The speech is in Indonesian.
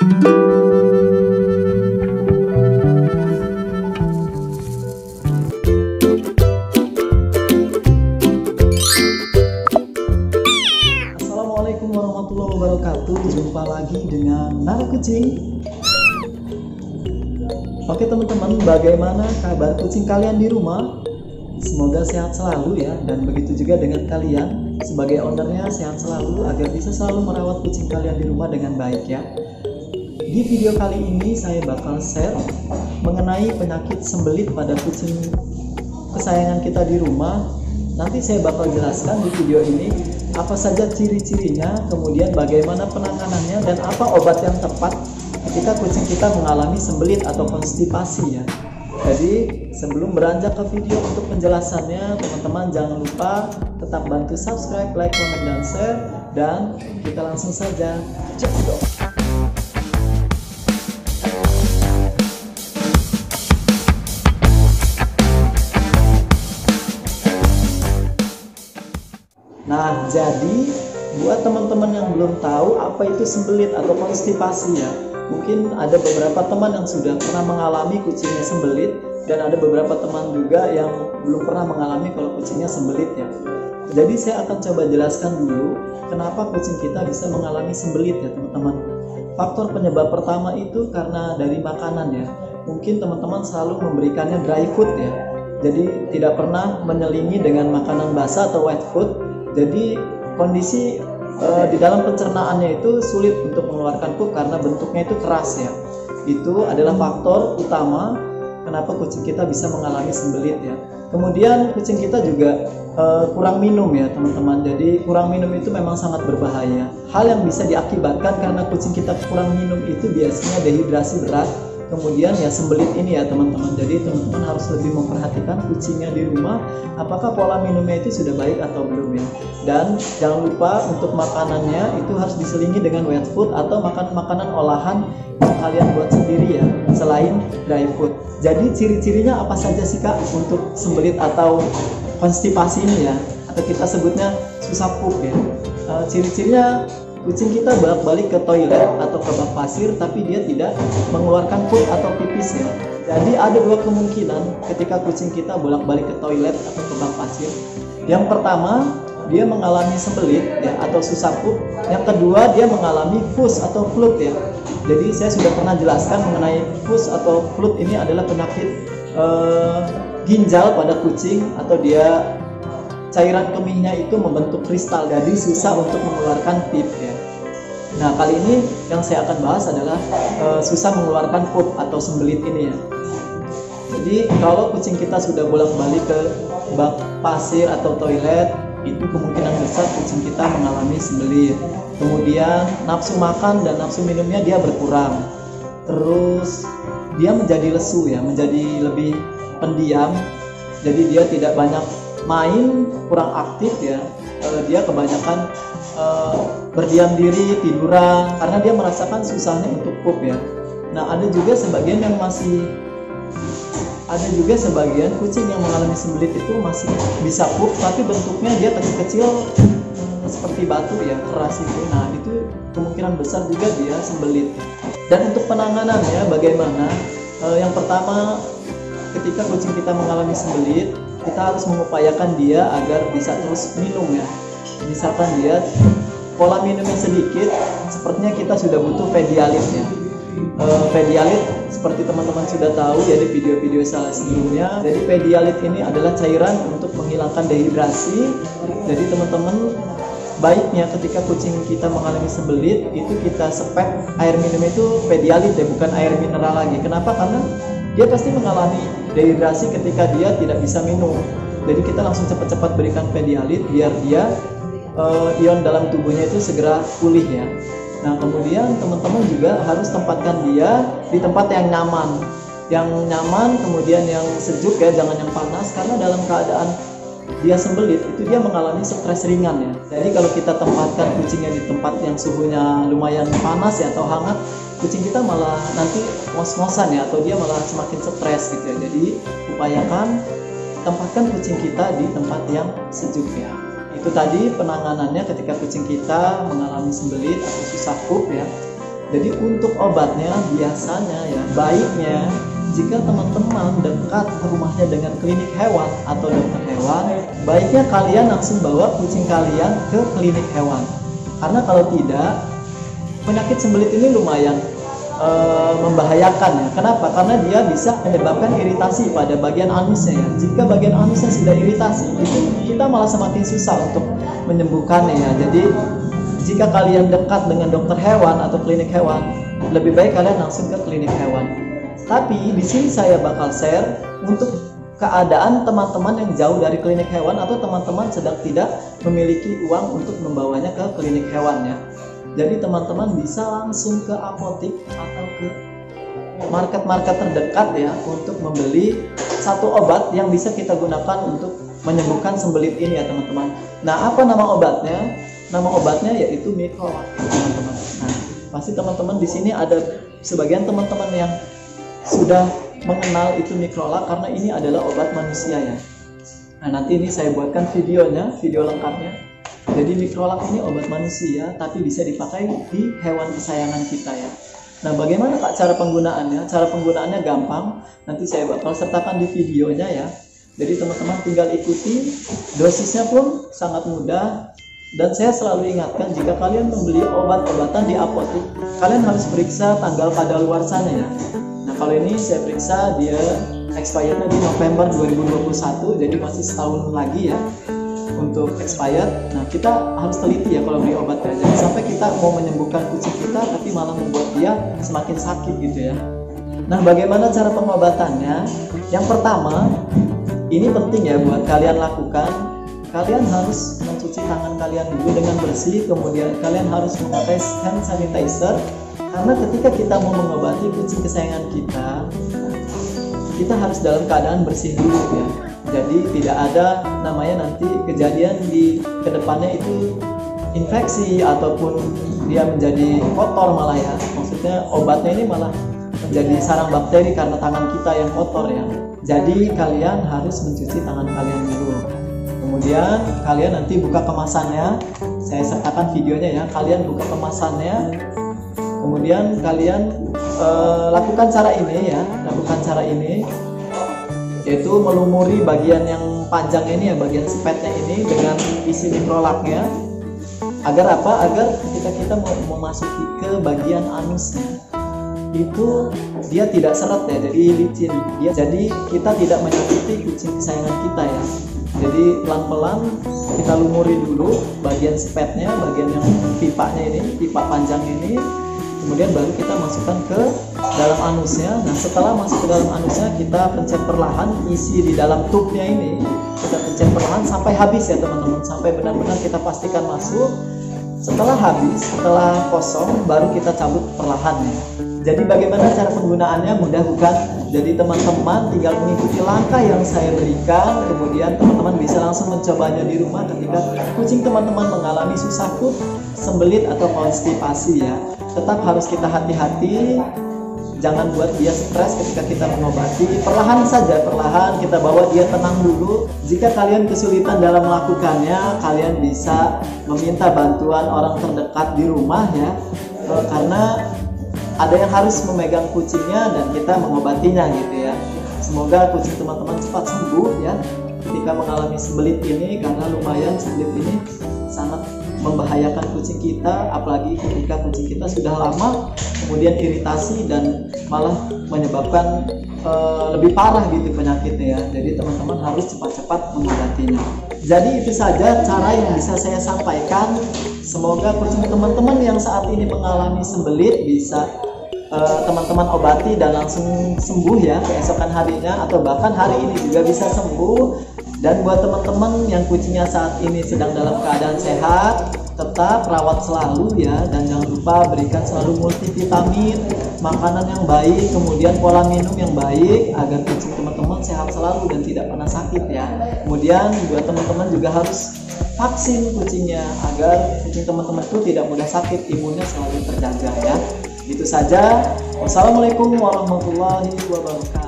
Assalamualaikum warahmatullahi wabarakatuh. Jumpa lagi dengan Nara Kucing. Oke teman-teman, bagaimana kabar kucing kalian di rumah? Semoga sehat selalu ya, dan begitu juga dengan kalian sebagai ownernya sehat selalu agar bisa selalu merawat kucing kalian di rumah dengan baik ya. Di video kali ini saya bakal share mengenai penyakit sembelit pada kucing kesayangan kita di rumah. Nanti saya bakal jelaskan di video ini apa saja ciri-cirinya, kemudian bagaimana penanganannya, dan apa obat yang tepat ketika kucing kita mengalami sembelit atau konstipasi ya. Jadi sebelum beranjak ke video untuk penjelasannya, teman-teman jangan lupa tetap bantu subscribe, like, comment, dan share. Dan kita langsung saja cekidot. Nah, jadi buat teman-teman yang belum tahu apa itu sembelit atau konstipasi ya, mungkin ada beberapa teman yang sudah pernah mengalami kucingnya sembelit, dan ada beberapa teman juga yang belum pernah mengalami kalau kucingnya sembelit ya. Jadi saya akan coba jelaskan dulu kenapa kucing kita bisa mengalami sembelit ya teman-teman. Faktor penyebab pertama itu karena dari makanan ya. Mungkin teman-teman selalu memberikannya dry food ya, jadi tidak pernah menyelingi dengan makanan basah atau wet food. Jadi kondisi di dalam pencernaannya itu sulit untuk mengeluarkan pup karena bentuknya itu keras ya. Itu adalah faktor utama kenapa kucing kita bisa mengalami sembelit ya. Kemudian kucing kita juga kurang minum ya teman-teman. Jadi kurang minum itu memang sangat berbahaya. Hal yang bisa diakibatkan karena kucing kita kurang minum itu biasanya dehidrasi berat. Kemudian ya sembelit ini ya teman-teman. Jadi teman-teman harus lebih memperhatikan kucingnya di rumah, apakah pola minumnya itu sudah baik atau belum ya. Dan jangan lupa untuk makanannya itu harus diselingi dengan wet food atau makanan olahan yang kalian buat sendiri ya, selain dry food. Jadi ciri-cirinya apa saja sih kak untuk sembelit atau konstipasi ini ya, atau kita sebutnya susah pup ya. Ciri-cirinya kucing kita bolak-balik ke toilet atau ke bak pasir tapi dia tidak mengeluarkan pup atau pipis ya. Jadi ada dua kemungkinan ketika kucing kita bolak-balik ke toilet atau ke bak pasir. Yang pertama, dia mengalami sembelit ya atau susah pup. Yang kedua, dia mengalami pus atau flut ya. Jadi saya sudah pernah jelaskan mengenai pus atau flut ini adalah penyakit ginjal pada kucing, atau dia cairan kemihnya itu membentuk kristal, jadi susah untuk mengeluarkan pip ya. Nah kali ini yang saya akan bahas adalah susah mengeluarkan pup atau sembelit ini ya. Jadi kalau kucing kita sudah bolak-balik ke bak pasir atau toilet, itu kemungkinan besar kucing kita mengalami sembelit. Kemudian nafsu makan dan nafsu minumnya dia berkurang. Terus dia menjadi lesu ya, menjadi lebih pendiam. Jadi dia tidak banyak main, kurang aktif ya. Dia kebanyakan berdiam diri, tiduran, karena dia merasakan susahnya untuk pup ya. Nah ada juga sebagian kucing yang mengalami sembelit itu masih bisa pup, tapi bentuknya dia kecil-kecil seperti batu ya, keras itu. Nah itu kemungkinan besar juga dia sembelit. Dan untuk penanganannya bagaimana? Yang pertama, ketika kucing kita mengalami sembelit, kita harus mengupayakan dia agar bisa terus minum ya. Misalkan dia pola minumnya sedikit, sepertinya kita sudah butuh pedialit ya. Pedialit seperti teman-teman sudah tahu ya di video-video saya sebelumnya. Jadi pedialit ini adalah cairan untuk menghilangkan dehidrasi. Jadi teman-teman baiknya ketika kucing kita mengalami sembelit itu kita sepet air minum itu pedialit ya, bukan air mineral lagi. Kenapa? Karena dia pasti mengalami dehidrasi ketika dia tidak bisa minum. Jadi kita langsung cepat-cepat berikan pedialit biar dia ion dalam tubuhnya itu segera pulih ya. Nah kemudian teman-teman juga harus tempatkan dia di tempat yang nyaman, kemudian yang sejuk ya, jangan yang panas, karena dalam keadaan dia sembelit itu dia mengalami stres ringan ya. Jadi kalau kita tempatkan kucingnya di tempat yang suhunya lumayan panas ya atau hangat, kucing kita malah nanti ngos-ngosan ya, atau dia malah semakin stres gitu ya. Jadi upayakan tempatkan kucing kita di tempat yang sejuk ya. Itu tadi penanganannya ketika kucing kita mengalami sembelit atau susah pup ya. Jadi untuk obatnya biasanya ya baiknya jika teman-teman dekat rumahnya dengan klinik hewan atau dokter hewan, baiknya kalian langsung bawa kucing kalian ke klinik hewan. Karena kalau tidak, penyakit sembelit ini lumayan membahayakan ya. Kenapa? Karena dia bisa menyebabkan iritasi pada bagian anusnya ya. Jika bagian anusnya sudah iritasi, itu kita malah semakin susah untuk menyembuhkannya ya. Jadi jika kalian dekat dengan dokter hewan atau klinik hewan, lebih baik kalian langsung ke klinik hewan. Tapi di sini saya bakal share untuk keadaan teman-teman yang jauh dari klinik hewan atau teman-teman sedang tidak memiliki uang untuk membawanya ke klinik hewan ya. Jadi teman-teman bisa langsung ke apotik atau ke market-market terdekat ya untuk membeli satu obat yang bisa kita gunakan untuk menyembuhkan sembelit ini ya teman-teman. Nah, apa nama obatnya? Nama obatnya yaitu Microlac teman-teman. Nah, pasti teman-teman di sini ada sebagian teman-teman yang sudah mengenal itu Microlac karena ini adalah obat manusia ya. Nah, nanti ini saya buatkan videonya, video lengkapnya. Jadi Microlac ini obat manusia tapi bisa dipakai di hewan kesayangan kita ya. Nah, bagaimana Kak cara penggunaannya? Cara penggunaannya gampang, nanti saya bakal sertakan di videonya ya. Jadi teman-teman tinggal ikuti, dosisnya pun sangat mudah. Dan saya selalu ingatkan jika kalian membeli obat-obatan di apotik, kalian harus periksa tanggal kadaluarsanya ya. Nah, kalau ini saya periksa dia expirednya di November 2021, jadi masih setahun lagi ya untuk expired. Nah, kita harus teliti ya kalau beli obat ya. Jangan sampai kita mau menyembuhkan kucing kita tapi malah membuat dia semakin sakit gitu ya. Nah, bagaimana cara pengobatannya? Yang pertama, ini penting ya buat kalian lakukan. Kalian harus mencuci tangan kalian dulu dengan bersih, kemudian kalian harus memakai hand sanitizer. Karena ketika kita mau mengobati kucing kesayangan kita harus dalam keadaan bersih dulu ya. Jadi tidak ada namanya nanti kejadian di kedepannya itu infeksi ataupun dia menjadi kotor malah ya. Maksudnya obatnya ini malah menjadi sarang bakteri karena tangan kita yang kotor ya. Jadi kalian harus mencuci tangan kalian dulu. Kemudian kalian nanti buka kemasannya. Saya sertakan videonya ya. Kalian buka kemasannya. Kemudian kalian lakukan cara ini ya. Lakukan cara ini, yaitu melumuri bagian yang panjang ini ya, bagian sepetnya ini dengan isi Microlacnya. Agar apa? Agar ketika kita mau memasuki ke bagian anusnya itu dia tidak seret ya, jadi licin dia. Jadi kita tidak menyakiti kucing kesayangan kita ya. Jadi pelan-pelan kita lumuri dulu bagian sepetnya, bagian yang pipanya ini, pipa panjang ini. Kemudian baru kita masukkan ke dalam anusnya. Nah, setelah masuk ke dalam anusnya, kita pencet perlahan isi di dalam tubnya ini. Kita pencet perlahan sampai habis ya teman-teman, sampai benar-benar kita pastikan masuk. Setelah habis, setelah kosong, baru kita cabut perlahan ya. Jadi bagaimana cara penggunaannya? Mudah bukan? Jadi teman-teman tinggal mengikuti langkah yang saya berikan, kemudian teman-teman bisa langsung mencobanya di rumah ketika kucing teman-teman mengalami susah perut, sembelit atau konstipasi ya. Tetap harus kita hati-hati, jangan buat dia stres ketika kita mengobati. Perlahan saja, perlahan kita bawa dia tenang dulu. Jika kalian kesulitan dalam melakukannya, kalian bisa meminta bantuan orang terdekat di rumah ya, karena ada yang harus memegang kucingnya dan kita mengobatinya gitu ya. Semoga kucing teman-teman cepat sembuh ya ketika mengalami sembelit ini, karena lumayan sembelit ini sangat membahayakan kucing kita, apalagi ketika kucing kita sudah lama kemudian iritasi dan malah menyebabkan lebih parah gitu penyakitnya ya. Jadi teman-teman harus cepat-cepat mengobatinya. Jadi itu saja cara yang bisa saya sampaikan. Semoga kucing teman-teman yang saat ini mengalami sembelit bisa teman-teman obati dan langsung sembuh ya keesokan harinya, atau bahkan hari ini juga bisa sembuh. Dan buat teman-teman yang kucingnya saat ini sedang dalam keadaan sehat, tetap rawat selalu ya, dan jangan lupa berikan selalu multivitamin, makanan yang baik, kemudian pola minum yang baik agar kucing teman-teman sehat selalu dan tidak pernah sakit ya. Kemudian buat teman-teman juga harus vaksin kucingnya agar kucing teman-teman itu tidak mudah sakit, imunnya selalu terjaga ya. Itu saja. Wassalamualaikum warahmatullahi wabarakatuh.